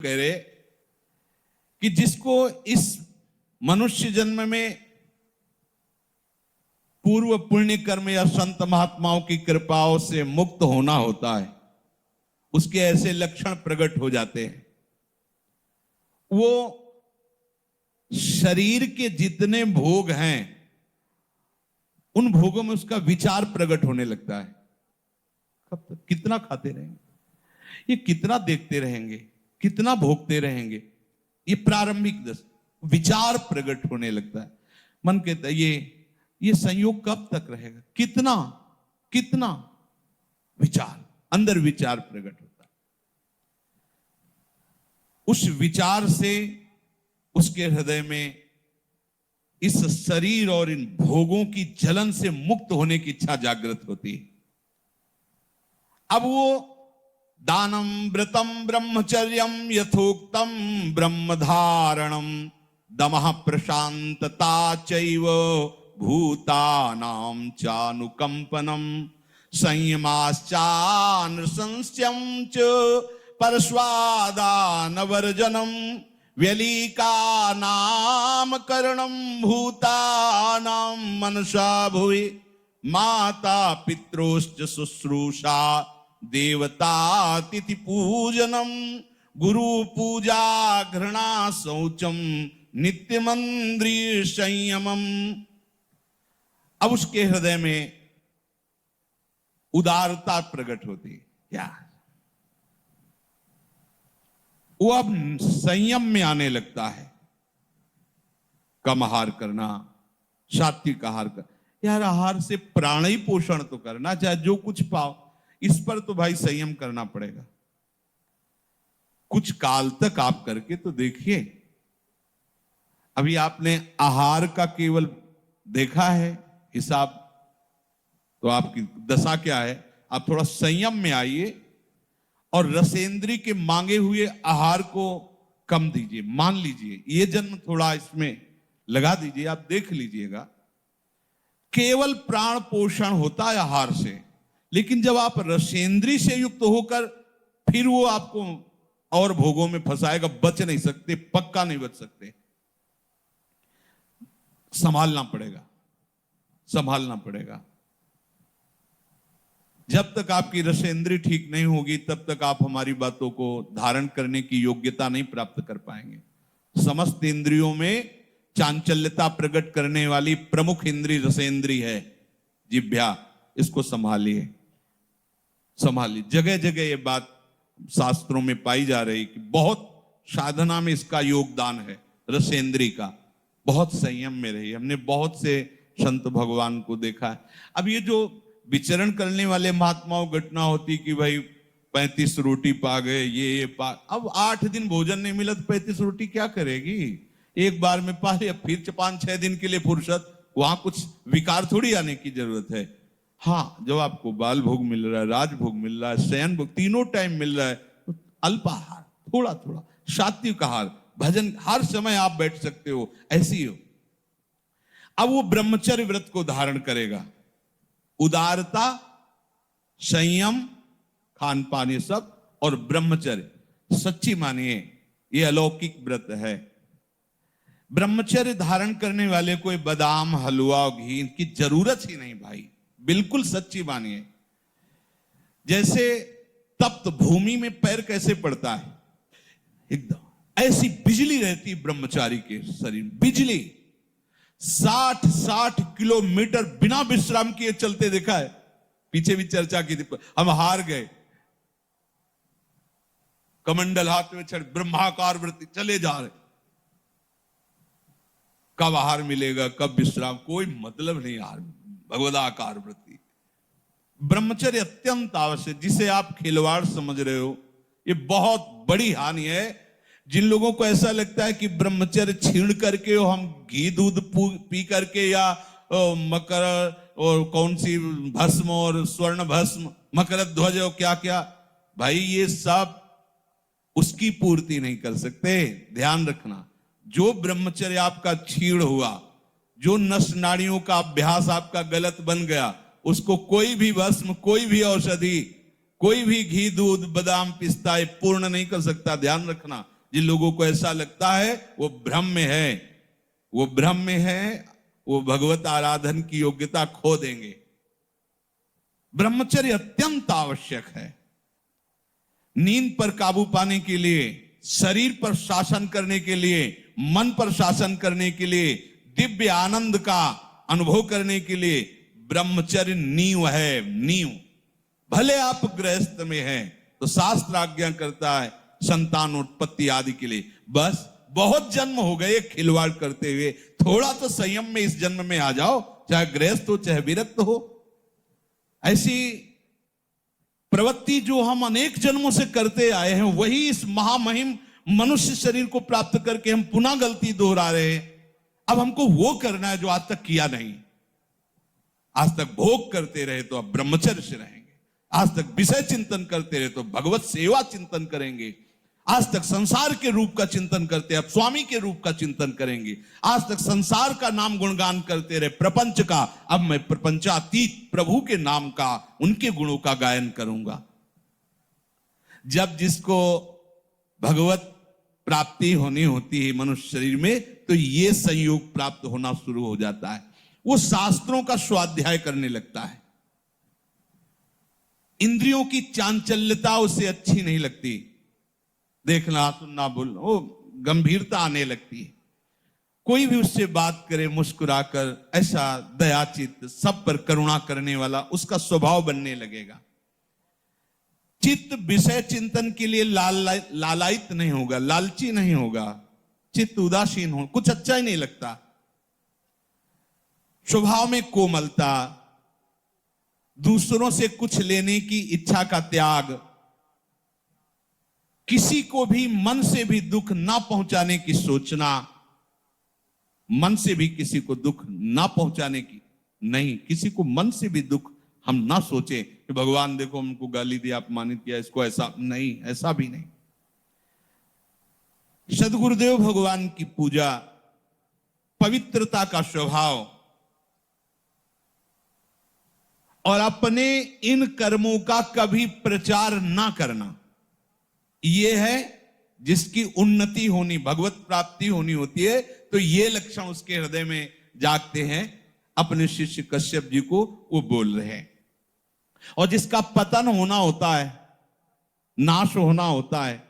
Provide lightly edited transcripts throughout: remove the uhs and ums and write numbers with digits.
कह रहे कि जिसको इस मनुष्य जन्म में पूर्व पुण्य कर्म या संत महात्माओं की कृपाओं से मुक्त होना होता है, उसके ऐसे लक्षण प्रकट हो जाते हैं। वो शरीर के जितने भोग हैं उन भोगों में उसका विचार प्रकट होने लगता है। कब तक कितना खाते रहेंगे, ये कितना देखते रहेंगे, कितना भोगते रहेंगे, ये प्रारंभिक दशा विचार प्रकट होने लगता है। मन कहता है ये संयोग कब तक रहेगा, कितना कितना विचार, अंदर विचार प्रकट होता है। उस विचार से उसके हृदय में इस शरीर और इन भोगों की जलन से मुक्त होने की इच्छा जागृत होती है। अब वो दानम व्रतम ब्रह्मचर्यम यथोक्तम ब्रह्मधारणम दमः प्रशांतता चैव भूतानां चानुकंपनम संयमाश्चानुशंस्यं च परस्वादानवर्जनम व्यलीका नामकरणम भूतानां मनसा भुवि माता पित्रोश्च शुश्रूषा देवतातिथि पूजनम गुरु पूजा घृणा शौचम नित्यमंद्रिय संयमम। अब उसके हृदय में उदारता प्रकट होती है। क्या वो अब संयम में आने लगता है। कम आहार करना, सात्विक आहार कर, यार आहार से प्राणी पोषण तो करना, चाहे जो कुछ पाओ, इस पर तो भाई संयम करना पड़ेगा। कुछ काल तक आप करके तो देखिए। अभी आपने आहार का केवल देखा है हिसाब, तो आपकी दशा क्या है। आप थोड़ा संयम में आइए और रसेंद्री के मांगे हुए आहार को कम दीजिए। मान लीजिए ये जन्म थोड़ा इसमें लगा दीजिए, आप देख लीजिएगा। केवल प्राण पोषण होता है आहार से, लेकिन जब आप रसेंद्री से युक्त होकर फिर वो आपको और भोगों में फंसाएगा, बच नहीं सकते, पक्का नहीं बच सकते। संभालना पड़ेगा, संभालना पड़ेगा। जब तक आपकी रसेंद्री ठीक नहीं होगी तब तक आप हमारी बातों को धारण करने की योग्यता नहीं प्राप्त कर पाएंगे। समस्त इंद्रियों में चांचल्यता प्रकट करने वाली प्रमुख इंद्री रसेंद्री है, जिह्वा। इसको संभालिए, संभालिए। जगह जगह ये बात शास्त्रों में पाई जा रही कि बहुत साधना में इसका योगदान है, रसेंद्री का। बहुत संयम में रही। हमने बहुत से संत भगवान को देखा है। अब ये जो विचरण करने वाले महात्माओं घटना होती कि भाई 35 रोटी पा गए, ये पा, अब 8 दिन भोजन नहीं मिला तो 35 रोटी क्या करेगी। एक बार में पा लिया, फिर 5-6 दिन के लिए फुर्सत, वहां कुछ विकार थोड़ी आने की जरूरत है। हाँ, जब आपको बाल भोग मिल रहा है, राजभोग मिल रहा है, शयन भोग, तीनों टाइम मिल रहा है, तो अल्पाहार, थोड़ा थोड़ा सात्विक आहार, भजन, हर समय आप बैठ सकते हो, ऐसी हो। अब वो ब्रह्मचर्य व्रत को धारण करेगा। उदारता, संयम, खान पान, ये सब, और ब्रह्मचर्य। सच्ची मानिए ये अलौकिक व्रत है। ब्रह्मचर्य धारण करने वाले को बादाम, हलवा, घी की जरूरत ही नहीं भाई, बिल्कुल सच्ची मानिए। जैसे तप्त भूमि में पैर कैसे पड़ता है, एकदम ऐसी बिजली रहती ब्रह्मचारी के शरीर, बिजली। 60 किलोमीटर बिना विश्राम किए चलते देखा है। पीछे भी चर्चा की थी, हम हार गए। कमंडल हाथ में छड़, ब्रह्माकार वृत्ति, चले जा रहे। कब आहार मिलेगा, कब विश्राम, कोई मतलब नहीं। आहार, भगवदाकार वृत्ति। ब्रह्मचर्य अत्यंत आवश्यक, जिसे आप खिलवाड़ समझ रहे हो, ये बहुत बड़ी हानि है। जिन लोगों को ऐसा लगता है कि ब्रह्मचर्य छीण करके हम घी दूध पी करके, या मकर और कौन सी भस्म और स्वर्ण भस्म, मकर ध्वज और क्या क्या, भाई ये सब उसकी पूर्ति नहीं कर सकते। ध्यान रखना, जो ब्रह्मचर्य आपका छीण हुआ, जो नस नाड़ियों का अभ्यास आपका गलत बन गया, उसको कोई भी भस्म, कोई भी औषधि कोई भी घी, दूध, बादाम, पिस्ता ये पूर्ण नहीं कर सकता। ध्यान रखना, जिन लोगों को ऐसा लगता है वो भ्रम में है, वो भ्रम में है, वो भगवत आराधन की योग्यता खो देंगे। ब्रह्मचर्य अत्यंत आवश्यक है। नींद पर काबू पाने के लिए, शरीर पर शासन करने के लिए, मन पर शासन करने के लिए, दिव्य आनंद का अनुभव करने के लिए ब्रह्मचर्य नींव है, नींव। भले आप गृहस्थ में हैं तो शास्त्र आज्ञा करता है संतान उत्पत्ति आदि के लिए। बस बहुत जन्म हो गए खिलवाड़ करते हुए, थोड़ा तो संयम में इस जन्म में आ जाओ, चाहे गृहस्थ हो चाहे विरक्त हो। ऐसी प्रवृत्ति जो हम अनेक जन्मों से करते आए हैं, वही इस महामहिम मनुष्य शरीर को प्राप्त करके हम पुनः गलती दोहरा रहे हैं। अब हमको वो करना है जो आज तक किया नहीं। आज तक भोग करते रहे तो अब ब्रह्मचर्य से रहेंगे, आज तक विषय चिंतन करते रहे तो भगवत सेवा चिंतन करेंगे, आज तक संसार के रूप का चिंतन करते अब स्वामी के रूप का चिंतन करेंगे, आज तक संसार का नाम गुणगान करते रहे प्रपंच का, अब मैं प्रपंचातीत प्रभु के नाम का, उनके गुणों का गायन करूंगा। जब जिसको भगवत प्राप्ति होनी होती है मनुष्य शरीर में, तो ये संयोग प्राप्त होना शुरू हो जाता है। वो शास्त्रों का स्वाध्याय करने लगता है। इंद्रियों की चांचल्यता उसे अच्छी नहीं लगती, देखना सुनना बोलना, वो गंभीरता आने लगती है। कोई भी उससे बात करे मुस्कुराकर, ऐसा दयाचित, सब पर करुणा करने वाला उसका स्वभाव बनने लगेगा। चित्त विषय चिंतन के लिए लालायित नहीं होगा, लालची नहीं होगा, चित्त उदासीन हो, कुछ अच्छा ही नहीं लगता। स्वभाव में कोमलता, दूसरों से कुछ लेने की इच्छा का त्याग, किसी को भी मन से भी दुख ना पहुंचाने की सोचना, मन से भी किसी को दुख ना पहुंचाने की नहीं, किसी को मन से भी दुख हम ना सोचे कि भगवान देखो हमको गाली दिया, अपमानित किया, इसको ऐसा नहीं, ऐसा भी नहीं। सद्गुरुदेव भगवान की पूजा, पवित्रता का स्वभाव और अपने इन कर्मों का कभी प्रचार ना करना, यह है जिसकी उन्नति होनी, भगवत प्राप्ति होनी होती है। तो ये लक्षण उसके हृदय में जागते हैं। अपने शिष्य कश्यप जी को वो बोल रहे हैं। और जिसका पतन होना होता है, नाश होना होता है,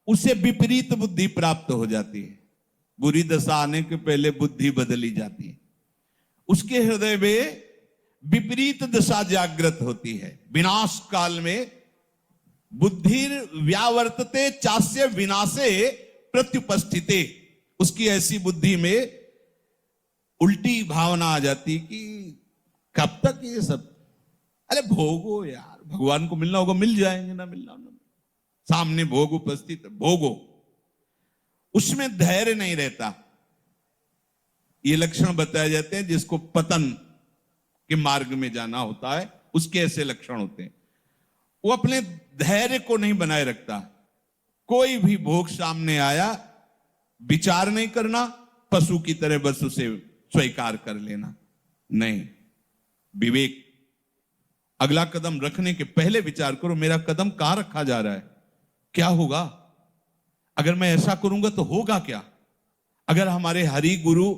उसे विपरीत बुद्धि प्राप्त हो जाती है। बुरी दशा आने के पहले बुद्धि बदली जाती है। उसके हृदय में विपरीत दशा जागृत होती है। विनाश काल में बुद्धि व्यावर्तते चास्य विनाशे प्रत्युपस्थिते, उसकी ऐसी बुद्धि में उल्टी भावना आ जाती कि कब तक ये सब, अरे भोगो यार, भगवान को मिलना होगा मिल जाएंगे, ना मिलना ना, सामने भोग उपस्थित, भोगो। उसमें धैर्य नहीं रहता। ये लक्षण बताए जाते हैं जिसको पतन के मार्ग में जाना होता है, उसके ऐसे लक्षण होते हैं। वो अपने धैर्य को नहीं बनाए रखता। कोई भी भोग सामने आया, विचार नहीं करना, पशु की तरह बस उसे स्वीकार कर लेना, नहीं। विवेक, अगला कदम रखने के पहले विचार करो, मेरा कदम कहां रखा जा रहा है, क्या होगा, अगर मैं ऐसा करूंगा तो होगा क्या। अगर हमारे हरि गुरु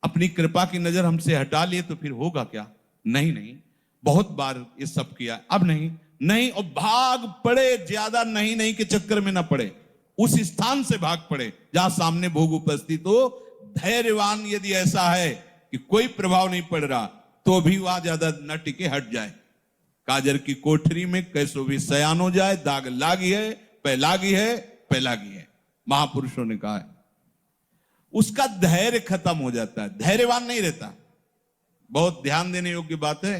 अपनी कृपा की नजर हमसे हटा लिए तो फिर होगा क्या। नहीं नहीं, बहुत बार ये सब किया, अब नहीं नहीं, और भाग पड़े, ज्यादा नहीं नहीं के चक्कर में ना पड़े, उस स्थान से भाग पड़े जहां सामने भोग उपस्थित हो। धैर्यवान यदि ऐसा है कि कोई प्रभाव नहीं पड़ रहा, तो भी वहां ज्यादा न टिके, हट जाए। काजर की कोठरी में कैसो भी सयान हो जाए, दाग लागी है, पैलागी है, पैलागी है, महापुरुषों ने कहा है। उसका धैर्य खत्म हो जाता है, धैर्यवान नहीं रहता। बहुत ध्यान देने योग्य बात है।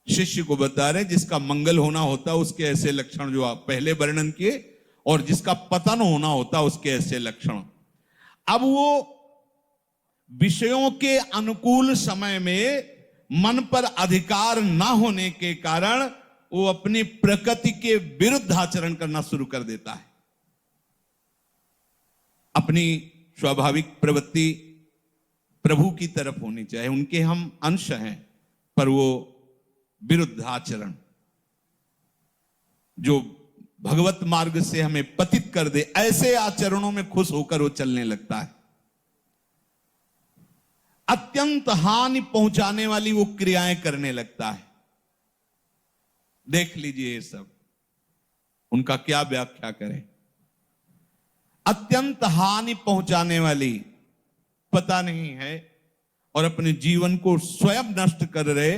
शिष्य को बता रहे जिसका मंगल होना होता है उसके ऐसे लक्षण जो आप पहले वर्णन किए, और जिसका पतन होना होता है उसके ऐसे लक्षण। अब वो विषयों के अनुकूल समय में मन पर अधिकार ना होने के कारण वो अपनी प्रकृति के विरुद्ध आचरण करना शुरू कर देता है। अपनी स्वाभाविक प्रवृत्ति प्रभु की तरफ होनी चाहिए, उनके हम अंश हैं, पर वो विरुद्ध आचरण, जो भगवत मार्ग से हमें पतित कर दे, ऐसे आचरणों में खुश होकर वो चलने लगता है। अत्यंत हानि पहुंचाने वाली वो क्रियाएं करने लगता है। देख लीजिए ये सब, उनका क्या व्याख्या करें। अत्यंत हानि पहुंचाने वाली, पता नहीं है, और अपने जीवन को स्वयं नष्ट कर रहे।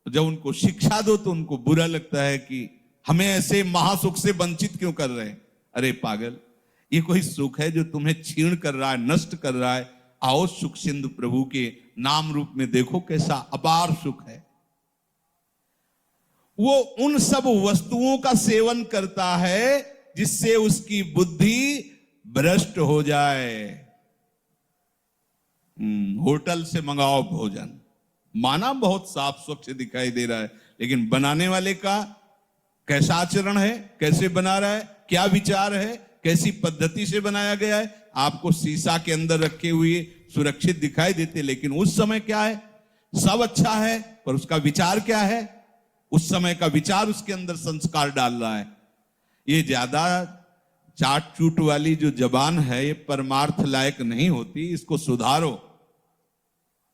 जब उनको शिक्षा दो तो उनको बुरा लगता है कि हमें ऐसे महासुख से वंचित क्यों कर रहे हैं। अरे पागल, ये कोई सुख है जो तुम्हें छीण कर रहा है, नष्ट कर रहा है? आओ सुख सिंधु प्रभु के नाम रूप में देखो, कैसा अपार सुख है। वो उन सब वस्तुओं का सेवन करता है जिससे उसकी बुद्धि भ्रष्ट हो जाए। होटल से मंगाओ भोजन, माना बहुत साफ स्वच्छ दिखाई दे रहा है, लेकिन बनाने वाले का कैसा आचरण है, कैसे बना रहा है, क्या विचार है, कैसी पद्धति से बनाया गया है। आपको शीशा के अंदर रखे हुए सुरक्षित दिखाई देते, लेकिन उस समय क्या है, सब अच्छा है, पर उसका विचार क्या है, उस समय का विचार उसके अंदर संस्कार डाल रहा है। ये ज्यादा चाट चूट वाली जो जबान है, ये परमार्थ लायक नहीं होती, इसको सुधारो।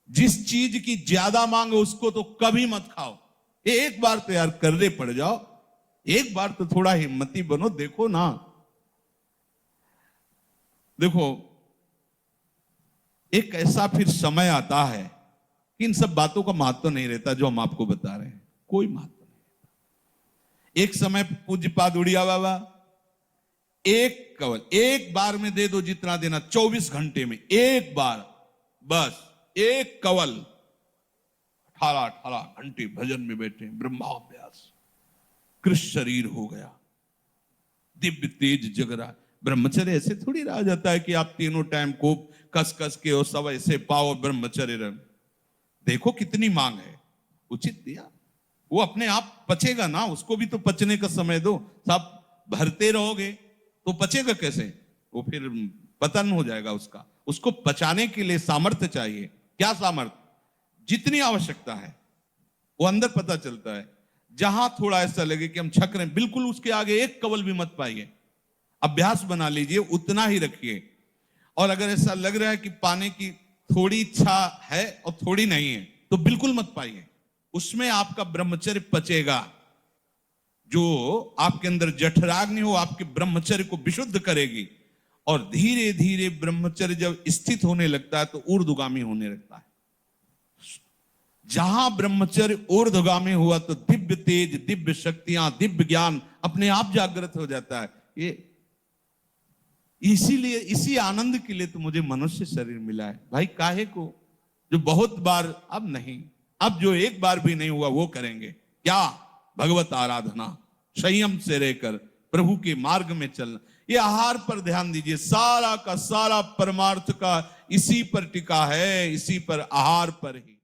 जिस चीज की ज्यादा मांग है उसको तो कभी मत खाओ। एक बार तो यार कर्रे पड़ जाओ, एक बार तो थोड़ा हिम्मती बनो। देखो ना, देखो एक ऐसा फिर समय आता है कि इन सब बातों का महत्व नहीं रहता जो हम आपको बता रहे हैं, कोई महत्व नहीं। एक समय पूज्यपाद उड़िया बाबा एक कवल एक बार में दे दो, जितना देना, 24 घंटे में एक बार, बस एक कवल। 18 घंटे भजन में बैठे, ब्रह्माभ्यास, कृष्ण शरीर हो गया, दिव्य तेज जग रहा। ब्रह्मचर्य ऐसे थोड़ी रहा जाता है कि आप तीनों टाइम को कस कस के और सब ऐसे पाओ ब्रह्मचर्य रंग। देखो कितनी मांग है, उचित दिया, वो अपने आप पचेगा ना, उसको भी तो पचने का समय दो। सब भरते रहोगे तो पचेगा कैसे, वो फिर पतन हो जाएगा उसका। उसको पचाने के लिए सामर्थ्य चाहिए। क्या सामर्थ्य? जितनी आवश्यकता है वो अंदर पता चलता है। जहां थोड़ा ऐसा लगे कि हम छक रहे हैं, बिल्कुल उसके आगे एक कवल भी मत पाइए। अभ्यास बना लीजिए, उतना ही रखिए। और अगर ऐसा लग रहा है कि पाने की थोड़ी इच्छा है और थोड़ी नहीं है, तो बिल्कुल मत पाइए। उसमें आपका ब्रह्मचर्य पचेगा। जो आपके अंदर जठराग्नि हो, आपके ब्रह्मचर्य को विशुद्ध करेगी। और धीरे धीरे ब्रह्मचर्य जब स्थित होने लगता है तो ऊर्ध्वगामी होने लगता है। जहां ब्रह्मचर्य ऊर्ध्वगामी हुआ तो दिव्य तेज, दिव्य शक्तियां, दिव्य ज्ञान अपने आप जागृत हो जाता है। ये इसीलिए, इसी आनंद के लिए तो मुझे मनुष्य शरीर मिला है भाई। काहे को, जो बहुत बार, अब नहीं, अब जो एक बार भी नहीं हुआ वो करेंगे। क्या? भगवत आराधना, संयम से रहकर प्रभु के मार्ग में चलना। ये आहार पर ध्यान दीजिए, सारा का सारा परमार्थ का इसी पर टिका है, इसी पर, आहार पर ही।